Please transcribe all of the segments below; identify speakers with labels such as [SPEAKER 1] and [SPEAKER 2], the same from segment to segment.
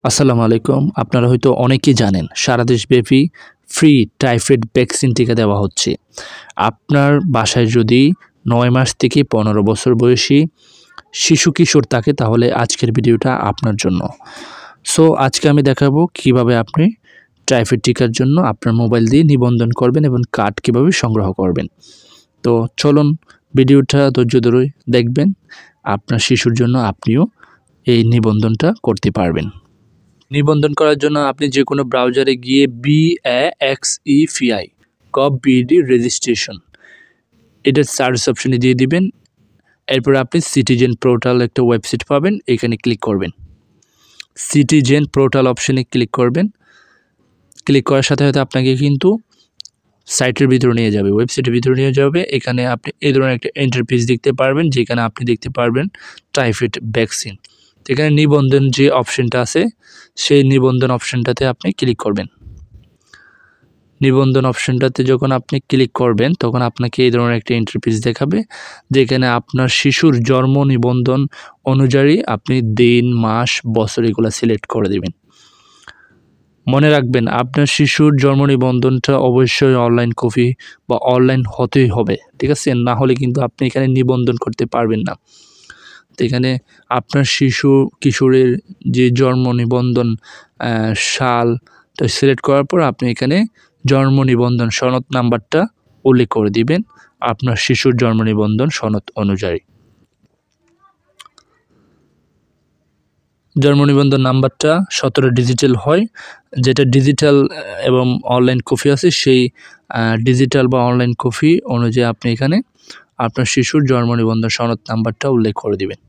[SPEAKER 1] আসসালামু আলাইকুম। আপনারা হয়তো অনেকেই জানেন সারা দেশব্যাপী ফ্রি টাইফয়েড ভ্যাকসিন টিকা দেওয়া হচ্ছে। আপনার বাসায় যদি ৯ মাস থেকে ১৫ বছর বয়সী শিশু-কিশোর থাকে তাহলে আজকের ভিডিওটা আপনার জন্য। সো আজকে আমি দেখাবো কিভাবে আপনি টাইফয়েড টিকার জন্য আপনার মোবাইল দিয়ে নিবন্ধন করবেন এবং কার্ড কিভাবে সংগ্রহ করবেন। তো চলুন ভিডিওটা ধৈর্য ধরে দেখবেন। আপনার শিশুর জন্য আপনিও এই নিবন্ধনটা করতে পারবেন। নিবন্ধন করার জন্য আপনি যে কোনো ব্রাউজারে গিয়ে BAXEFI gov.bd রেজিস্ট্রেশন এটা সার্চ অপশনে দিয়ে দিবেন। এরপর আপনি সিটিজেন পোর্টাল একটা ওয়েবসাইট পাবেন, এখানে ক্লিক করবেন। সিটিজেন পোর্টাল অপশনে ক্লিক করবেন। ক্লিক করার সাথে সাথে আপনাকে কিন্তু সাইটের ভিতরে নিয়ে যাবে, ওয়েবসাইটের ভিতরে নিয়ে যাবে। এখানে আপনি এই ধরনের একটা ইন্টারফেস দেখতে পারবেন, যেখানে আপনি দেখতে পারবেন টাইফয়েড ভ্যাকসিন। এখানে নিবন্ধন যে অপশনটা আছে সেই নিবন্ধন অপশনটাতে আপনি ক্লিক করবেন। নিবন্ধন অপশনটাতে যখন আপনি ক্লিক করবেন তখন আপনাকে এই ধরনের একটা ইন্টারফেস দেখাবে, যেখানে আপনার শিশুর জন্ম নিবন্ধন অনুযায়ী আপনি দিন, মাস, বছর এগুলো সিলেক্ট করে দেবেন। মনে রাখবেন আপনার শিশুর জন্ম নিবন্ধনটা অবশ্যই অনলাইন কপি বা অনলাইন হতেই হবে, ঠিক আছে? না হলে কিন্তু আপনি এখানে নিবন্ধন করতে পারবেন না। তো এখানে আপনার শিশু কিশোরের যে জন্ম নিবন্ধন সালটা সিলেক্ট করার পর আপনি এখানে জন্ম নিবন্ধন সনদ নাম্বারটা উল্লেখ করে দিবেন আপনার শিশুর জন্ম নিবন্ধন সনদ অনুযায়ী। জন্ম নিবন্ধন নাম্বারটা 17 ডিজিটাল হয়, যেটা ডিজিটাল এবং অনলাইন কপি আছে সেই ডিজিটাল বা অনলাইন কপি অনুযায়ী আপনি এখানে আপনার শিশুর জন্ম নিবন্ধন সনদ নাম্বারটা উল্লেখ করে দিবেন।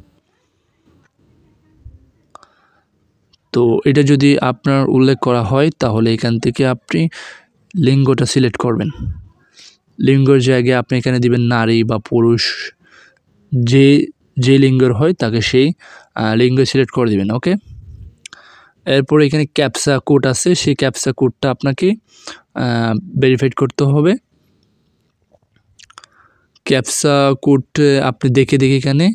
[SPEAKER 1] তো এটা যদি আপনার উল্লেখ করা হয় তাহলে এখান থেকে আপনি লিঙ্গটা সিলেক্ট করবেন। লিঙ্গের জায়গায় আপনি এখানে দিবেন নারী বা পুরুষ, যে লিঙ্গের হয় তাকে সেই লিঙ্গ সিলেক্ট করে দিবেন। ওকে, এরপর এখানে ক্যাপসা কোড আছে, সেই ক্যাপসা কোডটা আপনাকে ভেরিফাইড করতে হবে। ক্যাপসা কোড আপনি দেখে এখানে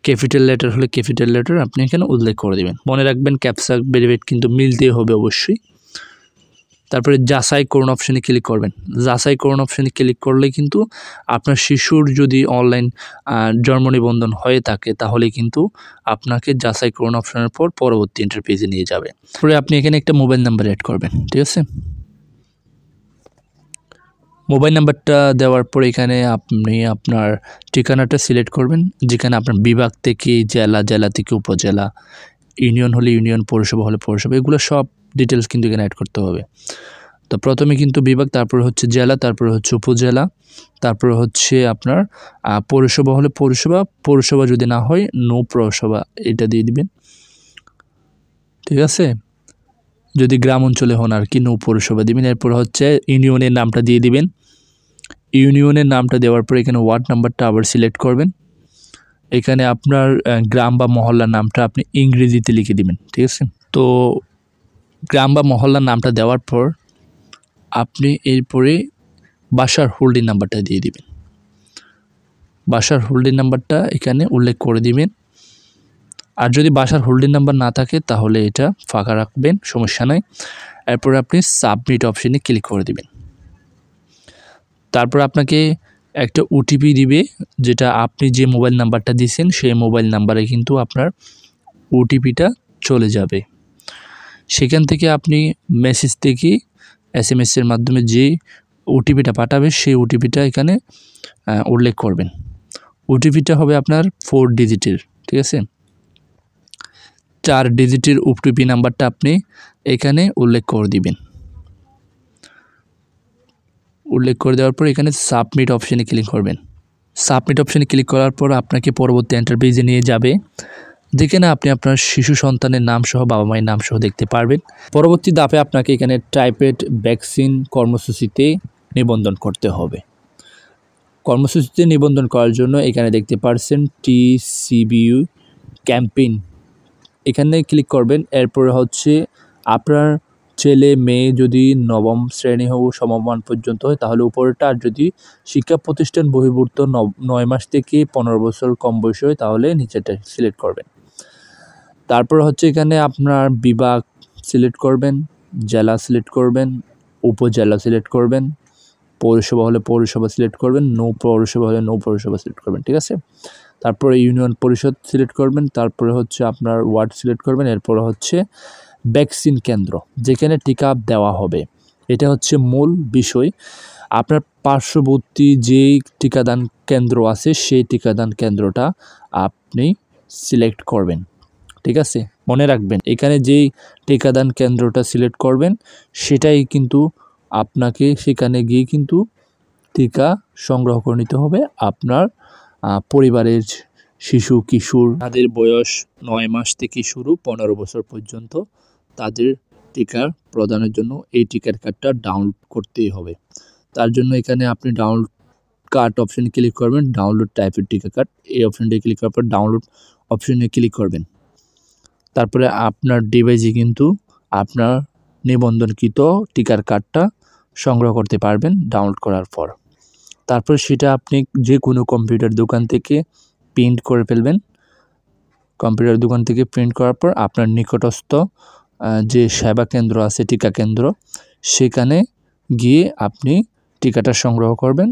[SPEAKER 1] ক্যাপিটাল লেটার হলে ক্যাপিটাল লেটার আপনি এখানে উল্লেখ করে দেবেন। মনে রাখবেন ক্যাপসা ভেরিফাইড কিন্তু মিলতেই হবে অবশ্যই। তারপরে যাচাই করুন অপশানে ক্লিক করবেন। যাচাই করুন অপশানে ক্লিক করলে কিন্তু আপনার শিশুর যদি অনলাইন জন্ম নিবন্ধন হয়ে থাকে তাহলে কিন্তু আপনাকে যাচাই করুন অপশানের পর পরবর্তী ইন্টারপেজে নিয়ে যাবে। তারপরে আপনি এখানে একটা মোবাইল নাম্বার অ্যাড করবেন, ঠিক আছে? মোবাইল নাম্বারটা দেওয়ার পর এখানে আপনি আপনার ঠিকানাটা সিলেক্ট করবেন, যেখানে আপনার বিভাগ থেকে জেলা, জেলা থেকে উপজেলা, ইউনিয়ন হলে ইউনিয়ন, পৌরসভা হলে পৌরসভা, এগুলো সব ডিটেলস কিন্তু এখানে অ্যাড করতে হবে। তো প্রথমে কিন্তু বিভাগ, তারপরে হচ্ছে জেলা, তারপরে হচ্ছে উপজেলা, তারপরে হচ্ছে আপনার পৌরসভা হলে পৌরসভা, পৌরসভা যদি না হয় নো পৌরসভা এটা দিয়ে দিবেন, ঠিক আছে? যদি গ্রাম অঞ্চলে হন আর কি নো পৌরসভা দিবেন। এরপর হচ্ছে ইউনিয়নের নামটা দিয়ে দিবেন। ইউনিয়নের নামটা দেওয়ার পর এখানে ওয়ার্ড নাম্বারটা আবার সিলেক্ট করবেন। এখানে আপনার গ্রাম বা মহল্লার নামটা আপনি ইংরেজিতে লিখে দিবেন, ঠিক আছে? তো গ্রাম বা মহল্লার নামটা দেওয়ার পর আপনি এরপরে বাসার হোল্ডিং নাম্বারটা দিয়ে দিবেন। বাসার হোল্ডিং নাম্বারটা এখানে উল্লেখ করে দিবেন। আর যদি বাসার হোল্ডিং নাম্বার না থাকে তাহলে এটা ফাঁকা রাখবেন, সমস্যা নাই। এরপর আপনি সাবমিট অপশানে ক্লিক করে দিবেন। তারপর আপনাকে একটা ওটিপি দিবে, যেটা আপনি যে মোবাইল নাম্বারটা দিয়েছেন সেই মোবাইল নাম্বারে কিন্তু আপনার ওটিপিটা চলে যাবে। সেখান থেকে আপনি মেসেজ থেকে SMS-এর মাধ্যমে যে ওটিপিটা পাঠাবে সেই ওটিপিটা এখানে উল্লেখ করবেন। ওটিপিটা হবে আপনার 4 ডিজিটের, ঠিক আছে? 4 ডিজিটের ওটিপি নাম্বারটা আপনি এখানে উল্লেখ করে দিবেন। উল্লেখ করে দেওয়ার পর এখানে সাবমিট অপশানে ক্লিক করবেন। সাবমিট অপশানে ক্লিক করার পর আপনাকে পরবর্তী ইন্টারপেজে নিয়ে যাবে, যেখানে আপনি আপনার শিশু সন্তানের নাম সহ বাবা মায়ের নাম সহ দেখতে পারবেন। পরবর্তী ধাপে আপনাকে এখানে টাইফয়েড ভ্যাকসিন কর্মসূচিতে নিবন্ধন করতে হবে। কর্মসূচিতে নিবন্ধন করার জন্য এখানে দেখতে পাচ্ছেন TCBU ক্যাম্পেইন, এখানে ক্লিক করবেন। এরপর হচ্ছে আপনার ছেলে মেয়ে যদি নবম শ্রেণী হোক সমমান পর্যন্ত হয় তাহলে উপরেটা, আর যদি শিক্ষা প্রতিষ্ঠান বহির্ভূত 9 মাস থেকে 15 বছর কম বয়স হয় তাহলে নিচেটা সিলেক্ট করবেন। তারপর হচ্ছে এখানে আপনার বিভাগ সিলেক্ট করবেন, জেলা সিলেক্ট করবেন, উপজেলা সিলেক্ট করবেন, পৌরসভা হলে পৌরসভা সিলেক্ট করবেন, নৌ পৌরসভা হলে নৌ পৌরসভা সিলেক্ট করবেন, ঠিক আছে। তারপরে ইউনিয়ন পরিষদ সিলেক্ট করবেন, তারপরে হচ্ছে আপনার ওয়ার্ড সিলেক্ট করবেন, এরপরে হচ্ছে ভ্যাকসিন কেন্দ্র যেখানে টিকা দেওয়া হবে। এটা হচ্ছে মূল বিষয়। আপনার পার্শ্ববর্তী যেই টিকাদান কেন্দ্র আছে সেই টিকাদান কেন্দ্রটা আপনি সিলেক্ট করবেন, ঠিক আছে। মনে রাখবেন এখানে যেই টিকাদান কেন্দ্রটা সিলেক্ট করবেন সেটাই কিন্তু আপনাকে সেখানে গিয়ে কিন্তু টিকা সংগ্রহ করে নিতে হবে। আপনার পরিবারের শিশু কিশোর তাদের বয়স 9 মাস থেকে শুরু 15 বছর পর্যন্ত তাদের টিকা প্রদানের জন্য এই টিকার কার্ডটা ডাউনলোড করতেই হবে। তার জন্য এখানে আপনি ডাউনলোড কার্ড অপশনে ক্লিক করবেন, ডাউনলোড টাইপের টিকা কার্ড এই অপশনটি ক্লিক করার পর ডাউনলোড অপশনে ক্লিক করবেন। তারপরে আপনার ডিভাইসে কিন্তু আপনার নিবন্ধনকৃত টিকার কার্ডটা সংগ্রহ করতে পারবেন ডাউনলোড করার পর। তারপর সেটা আপনি যে কোনো কম্পিউটার দোকান থেকে প্রিন্ট করে ফেলবেন। কম্পিউটার দোকান থেকে প্রিন্ট করার পর আপনার নিকটস্থ যে সেবা কেন্দ্র আছে টিকা কেন্দ্র সেখানে গিয়ে আপনি টিকাটা সংগ্রহ করবেন।